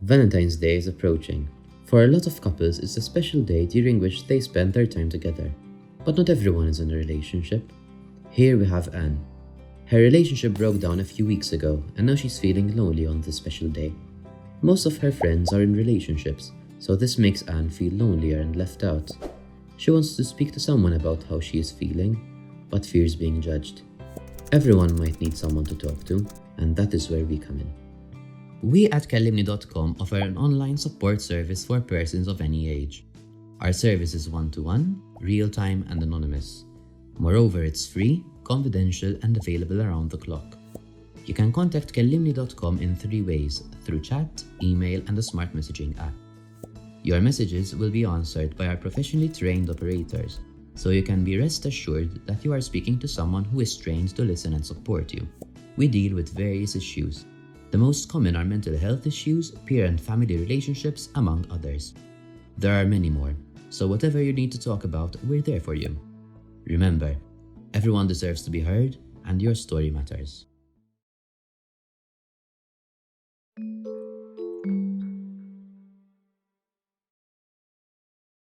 Valentine's Day is approaching. For a lot of couples, it's a special day during which they spend their time together. But not everyone is in a relationship. Here we have Anne. Her relationship broke down a few weeks ago, and now she's feeling lonely on this special day. Most of her friends are in relationships, so this makes Anne feel lonelier and left out. She wants to speak to someone about how she is feeling, but fears being judged. Everyone might need someone to talk to, and that is where we come in. We at Kellimni.com offer an online support service for persons of any age. Our service is one-to-one, real-time, and anonymous. Moreover, it's free, confidential, and available around the clock. You can contact Kellimni.com in 3 ways: through chat, email, and the smart messaging app. Your messages will be answered by our professionally trained operators, so you can be rest assured that you are speaking to someone who is trained to listen and support you. We deal with various issues. The most common are mental health issues, peer and family relationships, among others. There are many more, so whatever you need to talk about, we're there for you. Remember, everyone deserves to be heard, and your story matters.